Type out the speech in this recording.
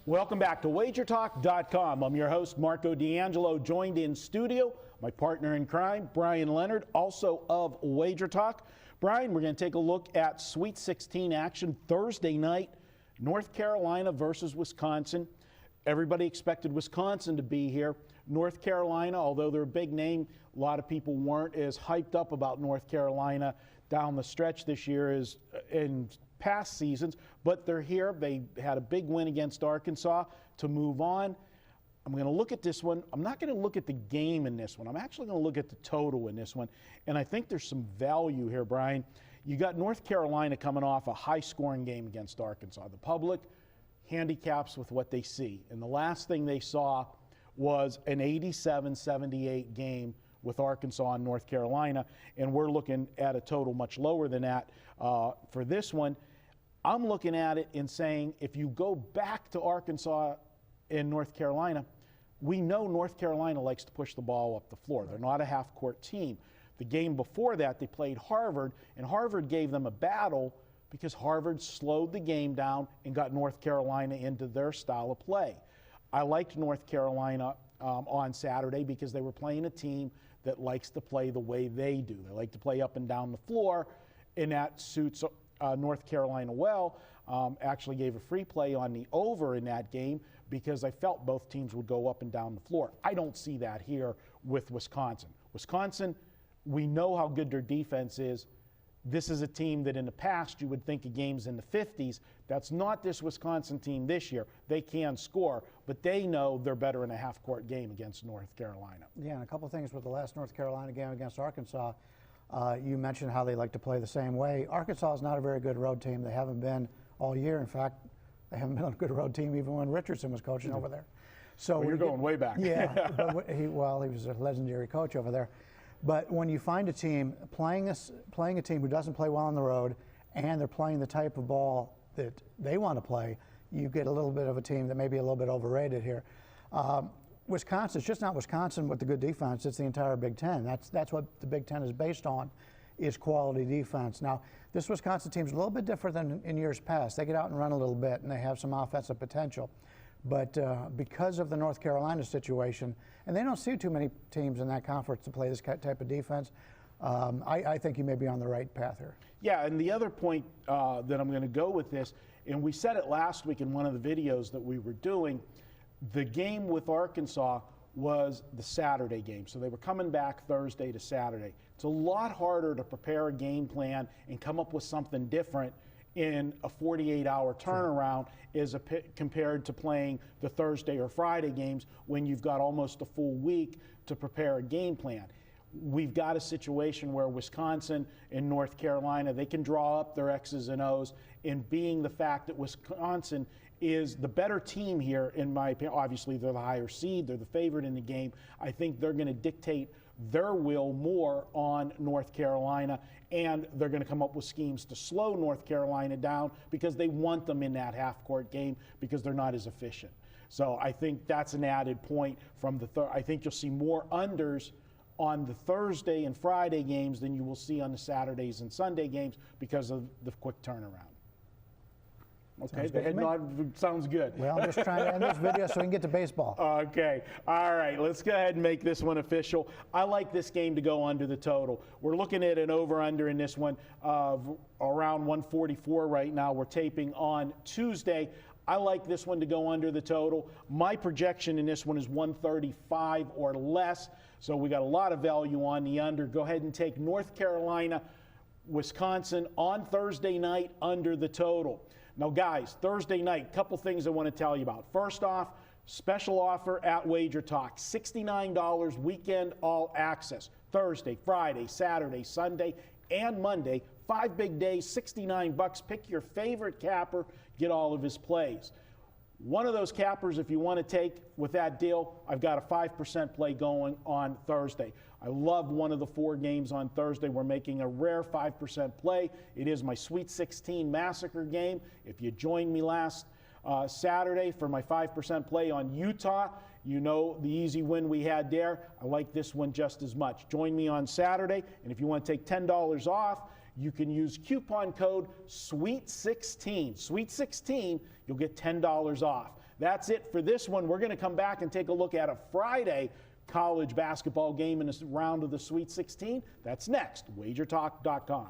Welcome back to WagerTalk.com. I'm your host, Marco D'Angelo, joined in studio, my partner in crime, Bryan Leonard, also of Wager Talk. Bryan, we're going to take a look at Sweet 16 action Thursday night, North Carolina versus Wisconsin. Everybody expected Wisconsin to be here. North Carolina, although they're a big name, a lot of people weren't as hyped up about North Carolina down the stretch this year as in past seasons, but they're here. They had a big win against Arkansas to move on. I'm going to look at this one. I'm not going to look at the game in this one. I'm actually going to look at the total in this one, and I think there's some value here, Bryan. You got North Carolina coming off a high-scoring game against Arkansas. The public handicaps with what they see, and the last thing they saw was an 87-78 game with Arkansas and North Carolina, and we're looking at a total much lower than that for this one. I'm looking at it and saying if you go back to Arkansas and North Carolina, we know North Carolina likes to push the ball up the floor. They're not a half-court team. The game before that, they played Harvard, and Harvard gave them a battle because Harvard slowed the game down and got North Carolina into their style of play. I liked North Carolina on Saturday because they were playing a team that likes to play the way they do. They like to play up and down the floor, and that suits North Carolina well. Actually gave a free play on the over in that game because I felt both teams would go up and down the floor. I don't see that here with Wisconsin. Wisconsin, we know how good their defense is. This is a team that in the past you would think of games in the 50s. That's not this Wisconsin team this year. They can score, but they know they're better in a half-court game against North Carolina. Yeah, and a couple of things with the last North Carolina game against Arkansas. You mentioned how they like to play the same way. Arkansas is not a very good road team. They haven't been all year. In fact, they haven't been a good road team even when Richardson was coaching over there. So well, you're going way back. Yeah, but he was a legendary coach over there. But when you find a team playing a team who doesn't play well on the road, and they're playing the type of ball that they want to play, you get a little bit of a team that may be a little bit overrated here. Wisconsin, it's just not Wisconsin with the good defense, it's the entire Big Ten. That's what the Big Ten is based on, is quality defense. Now, this Wisconsin team is a little bit different than in years past. They get out and run a little bit, and they have some offensive potential. But because of the North Carolina situation, and they don't see too many teams in that conference to play this type of defense, I think you may be on the right path here. Yeah, and the other point that I'm going to go with this, and we said it last week in one of the videos that we were doing, the game with Arkansas was the Saturday game. So they were coming back Thursday to Saturday. It's a lot harder to prepare a game plan and come up with something different in a 48-hour turnaround compared to playing the Thursday or Friday games when you've got almost a full week to prepare a game plan. We've got a situation where Wisconsin and North Carolina, they can draw up their X's and O's, and being the fact that Wisconsin is the better team here, in my opinion, obviously they're the higher seed, they're the favorite in the game, I think they're going to dictate their will more on North Carolina, and they're going to come up with schemes to slow North Carolina down because they want them in that half-court game because they're not as efficient. So I think that's an added point from the I think you'll see more unders on the Thursday and Friday games than you will see on the Saturdays and Sunday games because of the quick turnaround. Okay, the head nod sounds good. Well, I'm just trying to end this video so we can get to baseball. Okay, all right, let's go ahead and make this one official. I like this game to go under the total. We're looking at an over-under in this one of around 144 right now. We're taping on Tuesday. I like this one to go under the total. My projection in this one is 135 or less, so we got a lot of value on the under. Go ahead and take North Carolina, Wisconsin on Thursday night under the total. Now, guys, Thursday night, couple things I want to tell you about. First off, special offer at Wager Talk, $69 weekend all access. Thursday, Friday, Saturday, Sunday, and Monday. 5 big days, $69. Pick your favorite capper, get all of his plays. One of those cappers, if you want to take with that deal, I've got a 5% play going on Thursday. I love one of the 4 games on Thursday. We're making a rare 5% play. It is my Sweet 16 Massacre game. If you joined me last Saturday for my 5% play on Utah, you know the easy win we had there. I like this one just as much. Join me on Saturday, and if you want to take $10 off, you can use coupon code SWEET16. SWEET16, you'll get $10 off. That's it for this one. We're going to come back and take a look at a Friday college basketball game in a round of the Sweet 16. That's next. WagerTalk.com.